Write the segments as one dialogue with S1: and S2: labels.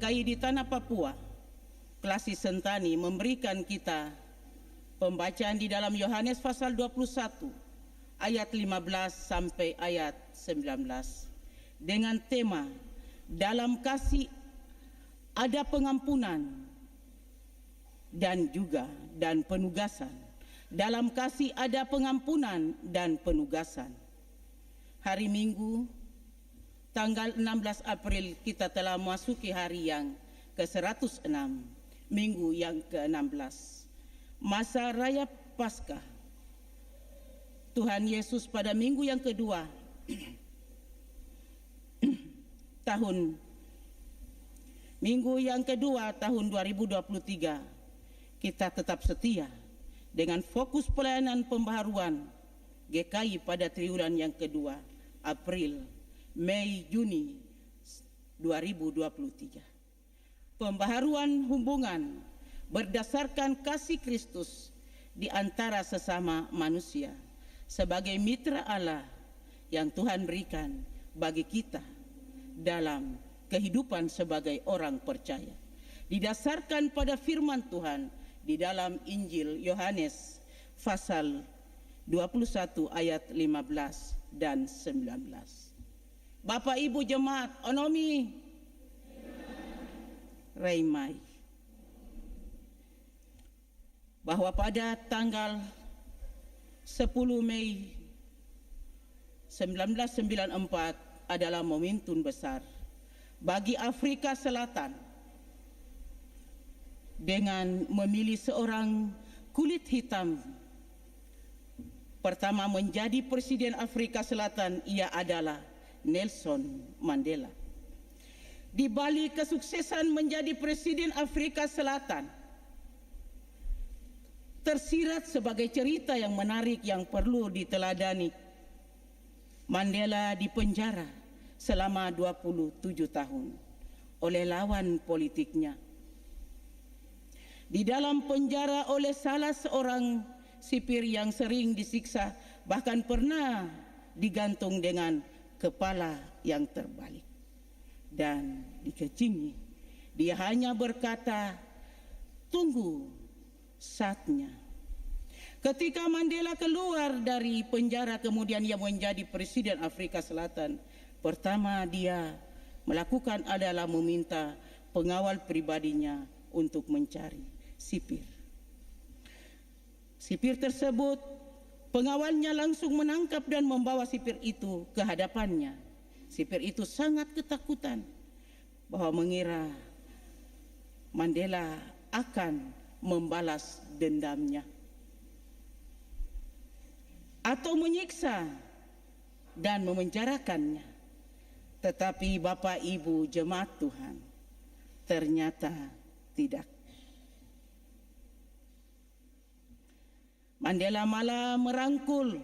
S1: GKI di Tanah Papua, Klasi Sentani memberikan kita pembacaan di dalam Yohanes pasal 21 ayat 15 sampai ayat 19 dengan tema dalam kasih ada pengampunan dan penugasan. Dalam kasih ada pengampunan dan penugasan. Hari Minggu tanggal 16 April kita telah memasuki hari yang ke-106, minggu yang ke-16, masa raya Paskah. Tuhan Yesus pada minggu yang kedua minggu yang kedua tahun 2023, kita tetap setia dengan fokus pelayanan pembaharuan GKI pada triwulan yang kedua, April, Mei, Juni 2023. Pembaharuan hubungan berdasarkan kasih Kristus di antara sesama manusia sebagai mitra Allah yang Tuhan berikan bagi kita dalam kehidupan sebagai orang percaya. Didasarkan pada firman Tuhan di dalam Injil Yohanes pasal 21 ayat 15 dan 19. Bapak Ibu Jemaat Onomi Raimai, bahwa pada tanggal 10 Mei 1994 adalah momentum besar bagi Afrika Selatan dengan memilih seorang kulit hitam pertama menjadi Presiden Afrika Selatan. Ia adalah Nelson Mandela. Di balik kesuksesan menjadi Presiden Afrika Selatan tersirat sebagai cerita yang menarik yang perlu diteladani. Mandela dipenjara selama 27 tahun oleh lawan politiknya. Di dalam penjara oleh salah seorang sipir yang sering disiksa, bahkan pernah digantung dengan kepala yang terbalik dan dikecingi. Dia hanya berkata, "Tunggu saatnya." Ketika Mandela keluar dari penjara, kemudian ia menjadi Presiden Afrika Selatan, pertama dia melakukan adalah meminta pengawal pribadinya untuk mencari sipir. Sipir tersebut, pengawalnya langsung menangkap dan membawa sipir itu ke hadapannya. Sipir itu sangat ketakutan bahwa mengira Mandela akan membalas dendamnya atau menyiksa dan memenjarakannya. Tetapi Bapak Ibu Jemaat Tuhan, ternyata tidak. Mandela malah merangkul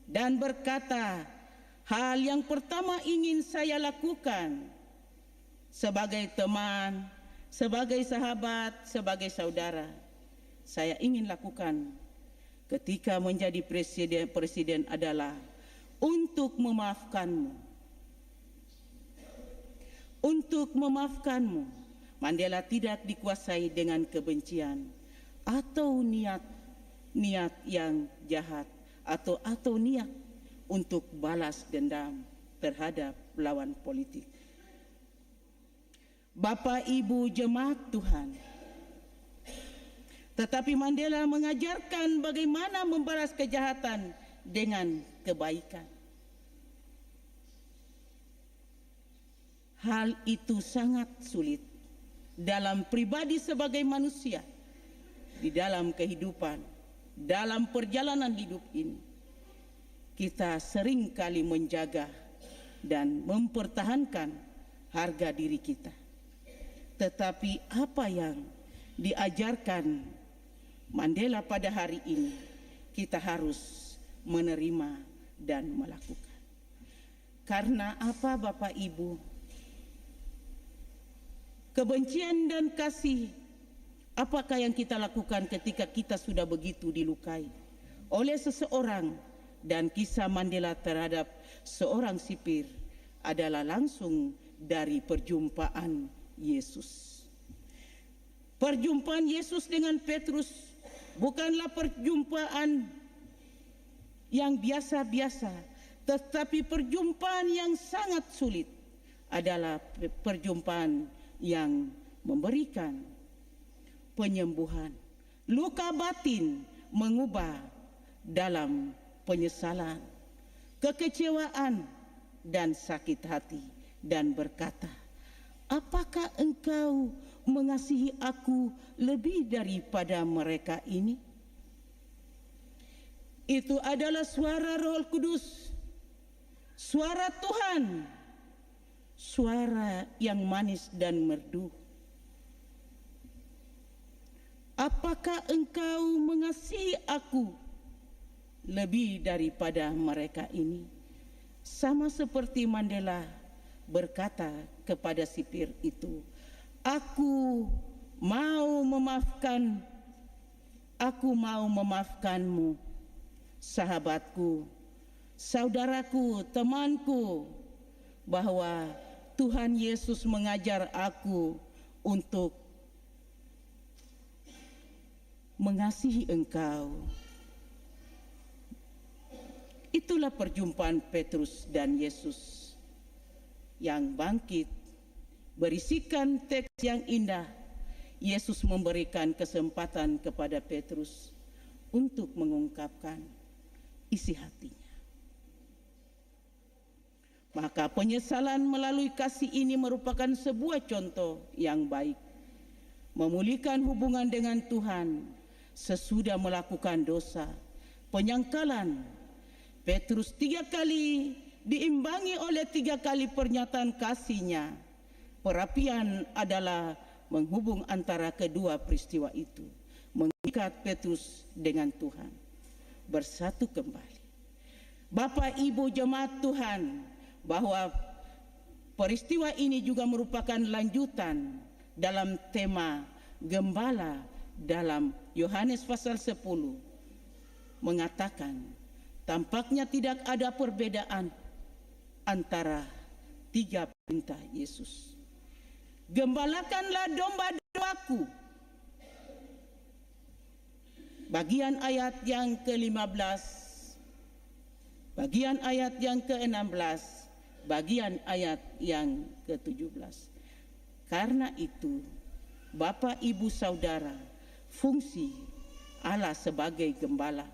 S1: dan berkata, "Hal yang pertama ingin saya lakukan sebagai teman, sebagai sahabat, sebagai saudara, saya ingin lakukan ketika menjadi presiden adalah untuk memaafkanmu." Untuk memaafkanmu. Mandela tidak dikuasai dengan kebencian atau niat yang jahat atau niat untuk balas dendam terhadap lawan politik. Bapak Ibu Jemaat Tuhan, tetapi Mandela mengajarkan bagaimana membalas kejahatan dengan kebaikan. Hal itu sangat sulit dalam pribadi sebagai manusia, di dalam kehidupan, dalam perjalanan hidup ini. Kita sering kali menjaga dan mempertahankan harga diri kita. Tetapi apa yang diajarkan Mandela pada hari ini, kita harus menerima dan melakukan. Karena apa Bapak Ibu? Kebencian dan kasih, apakah yang kita lakukan ketika kita sudah begitu dilukai oleh seseorang? Dan kisah Mandela terhadap seorang sipir adalah langsung dari perjumpaan Yesus. Perjumpaan Yesus dengan Petrus bukanlah perjumpaan yang biasa-biasa, tetapi perjumpaan yang sangat sulit. Adalah perjumpaan yang memberikan penyembuhan, luka batin mengubah dalam penyesalan, kekecewaan dan sakit hati, dan berkata, apakah engkau mengasihi aku lebih daripada mereka ini? Itu adalah suara Roh Kudus, suara Tuhan, suara yang manis dan merdu. Apakah engkau mengasihi aku lebih daripada mereka ini? Sama seperti Mandela berkata kepada sipir itu, aku mau memaafkanmu, sahabatku, saudaraku, temanku, bahwa Tuhan Yesus mengajar aku untuk mengasihi engkau. Itulah perjumpaan Petrus dan Yesus yang bangkit, berisikan teks yang indah. Yesus memberikan kesempatan kepada Petrus untuk mengungkapkan isi hatinya. Maka penyesalan melalui kasih ini merupakan sebuah contoh yang baik, memulihkan hubungan dengan Tuhan sesudah melakukan dosa. Penyangkalan Petrus 3 kali diimbangi oleh 3 kali pernyataan kasihnya. Perapian adalah menghubung antara kedua peristiwa itu, mengikat Petrus dengan Tuhan, bersatu kembali. Bapak Ibu jemaat Tuhan, bahwa peristiwa ini juga merupakan lanjutan dalam tema gembala dalam Yohanes pasal 10 mengatakan, tampaknya tidak ada perbedaan antara 3 perintah Yesus. Gembalakanlah domba-dombaku. Bagian ayat yang ke-15, bagian ayat yang ke-16, bagian ayat yang ke-17. Karena itu, Bapak, Ibu, Saudara, fungsi Allah sebagai gembala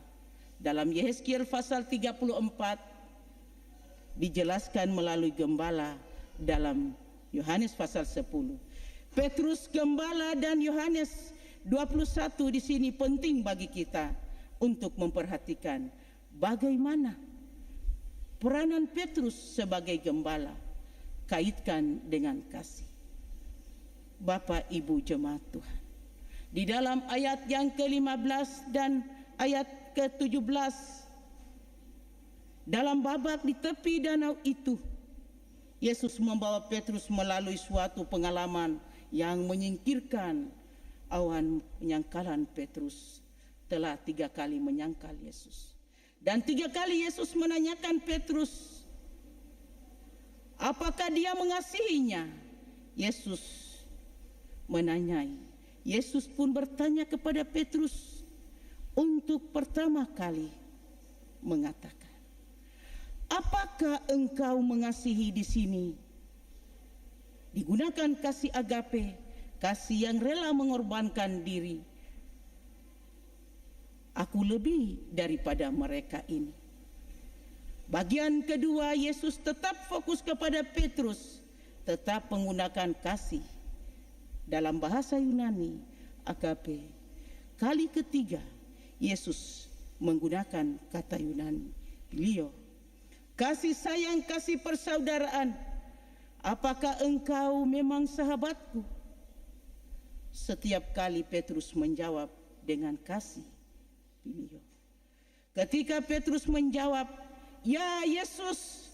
S1: dalam Yehezkiel pasal 34 dijelaskan melalui gembala dalam Yohanes pasal 10. Petrus gembala dan Yohanes 21 di sini penting bagi kita untuk memperhatikan bagaimana peranan Petrus sebagai gembala, kaitkan dengan kasih. Bapak Ibu jemaat Tuhan, di dalam ayat yang ke-15 dan ayat ke-17, dalam babak di tepi danau itu, Yesus membawa Petrus melalui suatu pengalaman yang menyingkirkan awan penyangkalan. Petrus telah 3 kali menyangkal Yesus. Dan 3 kali Yesus menanyakan Petrus, apakah dia mengasihinya? Yesus menanyai. Yesus pun bertanya kepada Petrus untuk pertama kali mengatakan, apakah engkau mengasihi? Di sini digunakan kasih agape, kasih yang rela mengorbankan diri. Aku lebih daripada mereka ini. Bagian kedua, Yesus tetap fokus kepada Petrus, tetap menggunakan kasih. Dalam bahasa Yunani, agape. Kali ketiga, Yesus menggunakan kata Yunani, filio. Kasih sayang, kasih persaudaraan. Apakah engkau memang sahabatku? Setiap kali Petrus menjawab dengan kasih, filio. Ketika Petrus menjawab, ya Yesus,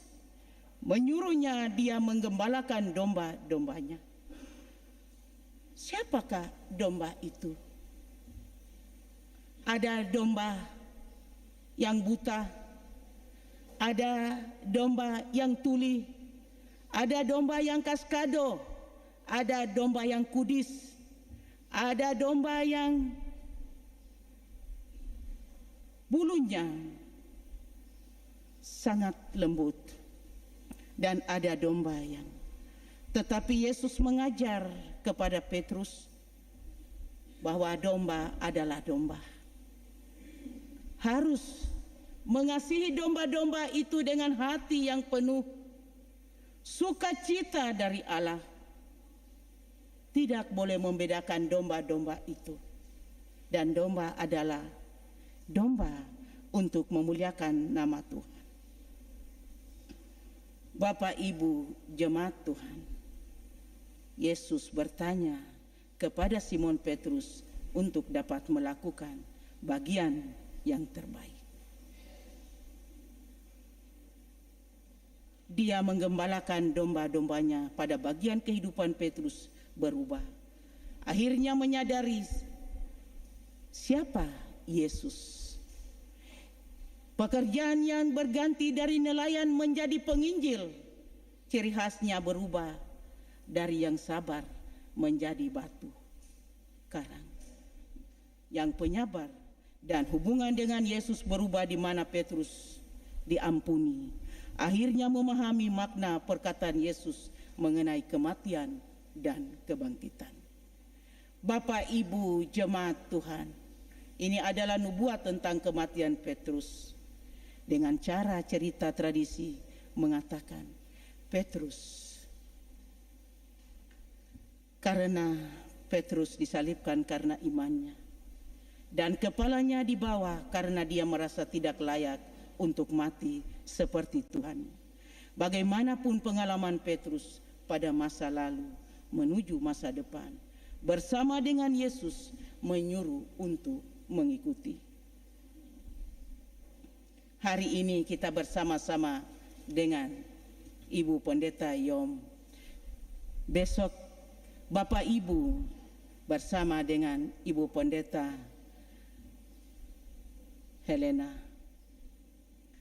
S1: menyuruhnya dia menggembalakan domba-dombanya. Siapakah domba itu? Ada domba yang buta, ada domba yang tuli, ada domba yang kaskado, ada domba yang kudis, ada domba yang bulunya sangat lembut, dan ada domba yang. Tetapi Yesus mengajar kepada Petrus bahwa domba adalah domba. Harus mengasihi domba-domba itu dengan hati yang penuh sukacita dari Allah. Tidak boleh membedakan domba-domba itu. Dan domba adalah domba untuk memuliakan nama Tuhan. Bapak Ibu jemaat Tuhan, Yesus bertanya kepada Simon Petrus untuk dapat melakukan bagian yang terbaik. Dia menggembalakan domba-dombanya. Pada bagian kehidupan Petrus berubah. Akhirnya menyadari siapa Yesus. Pekerjaan yang berganti dari nelayan menjadi penginjil. Ciri khasnya berubah dari yang sabar menjadi batu karang. Yang penyabar, dan hubungan dengan Yesus berubah di mana Petrus diampuni. Akhirnya memahami makna perkataan Yesus mengenai kematian dan kebangkitan. Bapak Ibu jemaat Tuhan, ini adalah nubuat tentang kematian Petrus. Dengan cara cerita tradisi mengatakan, Petrus, karena Petrus disalibkan karena imannya, dan kepalanya dibawa karena dia merasa tidak layak untuk mati seperti Tuhan. Bagaimanapun pengalaman Petrus pada masa lalu menuju masa depan, bersama dengan Yesus menyuruh untuk mengikuti. Hari ini kita bersama-sama dengan Ibu Pendeta Yom. Besok Bapak Ibu bersama dengan Ibu Pendeta Helena.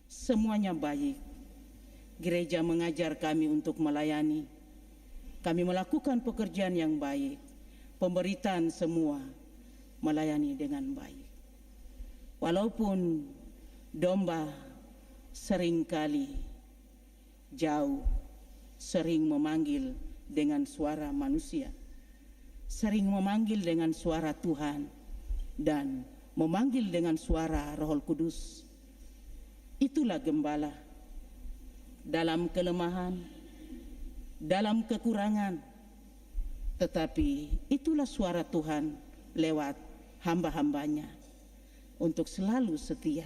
S1: Semuanya baik. Gereja mengajar kami untuk melayani. Kami melakukan pekerjaan yang baik. Pemberitaan semua melayani dengan baik. Walaupun domba seringkali jauh, sering memanggil dengan suara manusia, sering memanggil dengan suara Tuhan, dan memanggil dengan suara Roh Kudus. Itulah gembala. Dalam kelemahan, dalam kekurangan, tetapi itulah suara Tuhan lewat hamba-hambanya untuk selalu setia.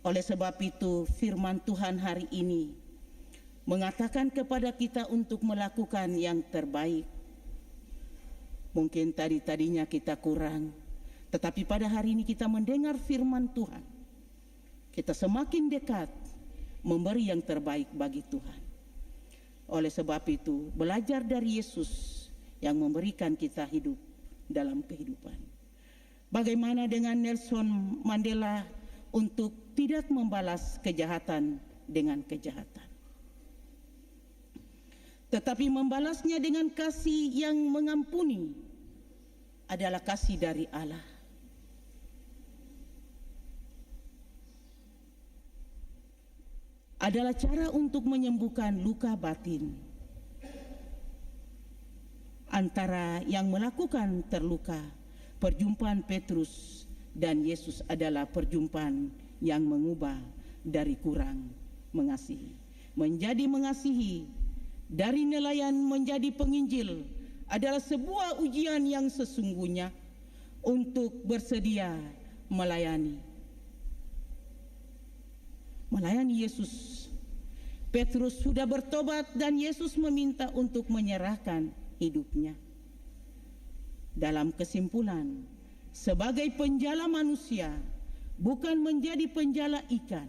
S1: Oleh sebab itu, firman Tuhan hari ini mengatakan kepada kita untuk melakukan yang terbaik. Mungkin tadinya kita kurang, tetapi pada hari ini kita mendengar firman Tuhan. Kita semakin dekat memberi yang terbaik bagi Tuhan. Oleh sebab itu, belajar dari Yesus yang memberikan kita hidup dalam kehidupan. Bagaimana dengan Nelson Mandela untuk tidak membalas kejahatan dengan kejahatan, tetapi membalasnya dengan kasih yang mengampuni, adalah kasih dari Allah. Adalah cara untuk menyembuhkan luka batin. Antara yang melakukan terluka, perjumpaan Petrus dan Yesus adalah perjumpaan yang mengubah dari kurang mengasihi menjadi mengasihi, dari nelayan menjadi penginjil, adalah sebuah ujian yang sesungguhnya untuk bersedia melayani Yesus. Petrus sudah bertobat dan Yesus meminta untuk menyerahkan hidupnya. Dalam kesimpulan, sebagai penjala manusia, bukan menjadi penjala ikan,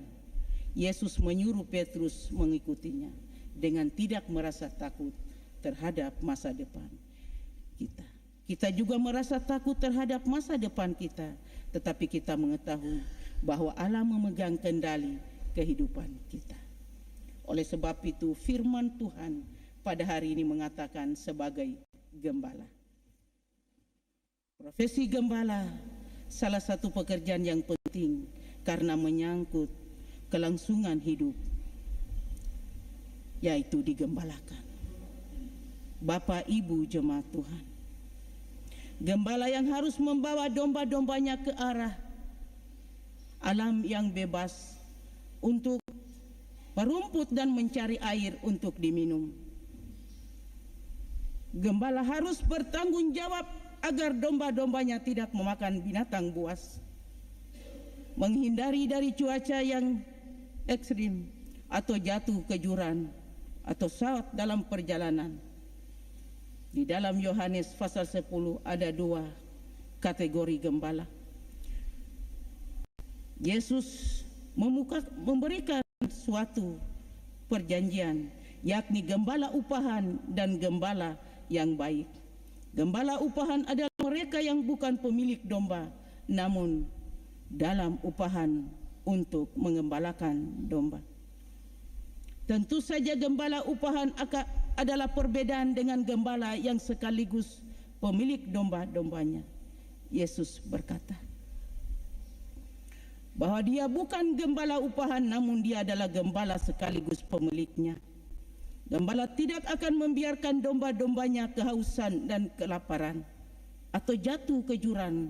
S1: Yesus menyuruh Petrus mengikutinya dengan tidak merasa takut terhadap masa depan kita. Kita juga merasa takut terhadap masa depan kita, tetapi kita mengetahui bahwa Allah memegang kendali kehidupan kita. Oleh sebab itu, firman Tuhan pada hari ini mengatakan sebagai gembala. Profesi gembala salah satu pekerjaan yang penting karena menyangkut kelangsungan hidup, yaitu digembalakan. Bapak Ibu jemaat Tuhan, gembala yang harus membawa domba-dombanya ke arah alam yang bebas untuk merumput dan mencari air untuk diminum. Gembala harus bertanggung jawab agar domba-dombanya tidak memakan binatang buas, menghindari dari cuaca yang ekstrim atau jatuh ke jurang atau saat dalam perjalanan. Di dalam Yohanes pasal 10 ada 2 kategori gembala. Yesus memberikan suatu perjanjian, yakni gembala upahan dan gembala yang baik. Gembala upahan adalah mereka yang bukan pemilik domba, namun dalam upahan untuk mengembalakan domba. Tentu saja gembala upahan adalah perbedaan dengan gembala yang sekaligus pemilik domba-dombanya. Yesus berkata bahwa dia bukan gembala upahan, namun dia adalah gembala sekaligus pemiliknya. Gembala tidak akan membiarkan domba-dombanya kehausan dan kelaparan, atau jatuh ke jurang,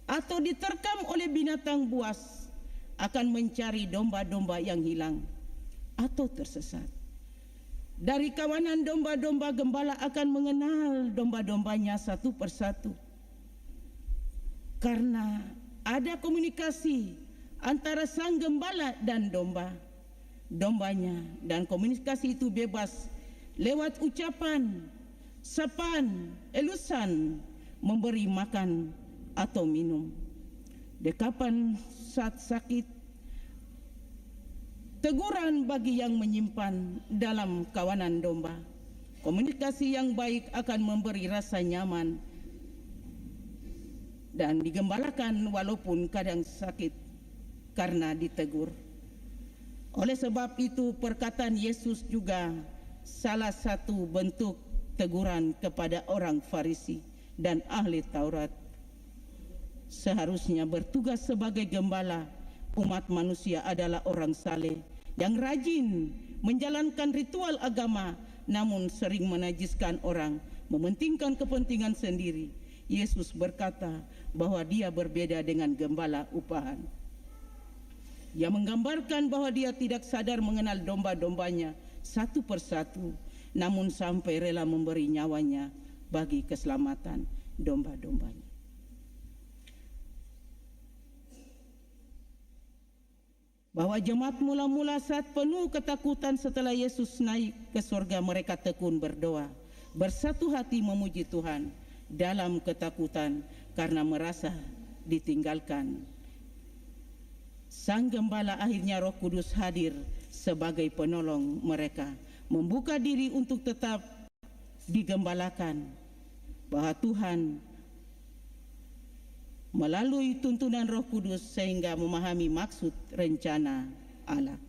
S1: atau diterkam oleh binatang buas. Akan mencari domba-domba yang hilang atau tersesat. Dari kawanan domba-domba, gembala akan mengenal domba-dombanya satu persatu. Karena ada komunikasi antara sang gembala dan dombanya, dan komunikasi itu bebas lewat ucapan, sapaan, elusan, memberi makan atau minum, dekapan saat sakit, teguran bagi yang menyimpan dalam kawanan domba. Komunikasi yang baik akan memberi rasa nyaman dan digembalakan walaupun kadang sakit karena ditegur. Oleh sebab itu, perkataan Yesus juga salah satu bentuk teguran kepada orang Farisi dan ahli Taurat. Seharusnya bertugas sebagai gembala umat manusia adalah orang saleh yang rajin menjalankan ritual agama, namun sering menajiskan orang, mementingkan kepentingan sendiri. Yesus berkata bahwa dia berbeda dengan gembala upahan. Ia menggambarkan bahwa dia tidak sadar mengenal domba-dombanya satu persatu, namun sampai rela memberi nyawanya bagi keselamatan domba-dombanya. Bahwa jemaat mula-mula saat penuh ketakutan setelah Yesus naik ke surga, mereka tekun berdoa, bersatu hati memuji Tuhan dalam ketakutan karena merasa ditinggalkan. Sang gembala akhirnya Roh Kudus hadir sebagai penolong mereka, membuka diri untuk tetap digembalakan, bahwa Tuhan melalui tuntunan Roh Kudus sehingga memahami maksud rencana Allah.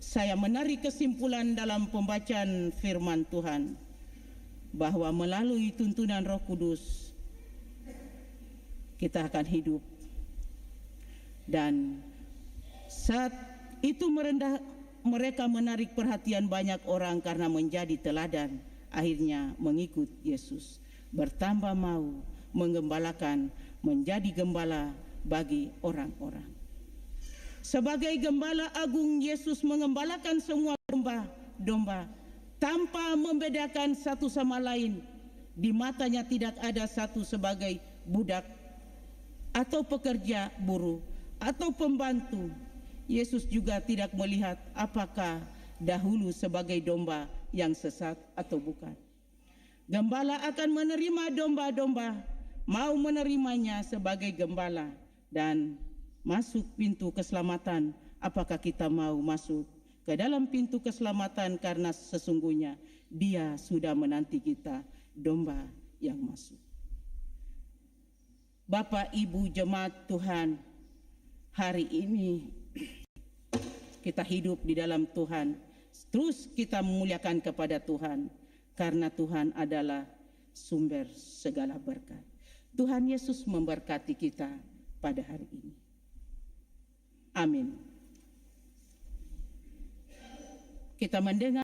S1: Saya menarik kesimpulan dalam pembacaan firman Tuhan bahwa melalui tuntunan Roh Kudus kita akan hidup. Dan saat itu mereka menarik perhatian banyak orang karena menjadi teladan, akhirnya mengikut Yesus, bertambah mau menggembalakan, menjadi gembala bagi orang-orang. Sebagai gembala agung, Yesus mengembalakan semua domba-domba tanpa membedakan satu sama lain. Di matanya tidak ada satu sebagai budak atau pekerja buruh atau pembantu. Yesus juga tidak melihat apakah dahulu sebagai domba yang sesat atau bukan. Gembala akan menerima domba-domba, mau menerimanya sebagai gembala dan masuk pintu keselamatan. Apakah kita mau masuk ke dalam pintu keselamatan, karena sesungguhnya Dia sudah menanti kita, domba yang masuk. Bapak Ibu jemaat Tuhan, hari ini kita hidup di dalam Tuhan terus kita memuliakan kepada Tuhan, karena Tuhan adalah sumber segala berkat. Tuhan Yesus memberkati kita pada hari ini. Amin. Kita mendengar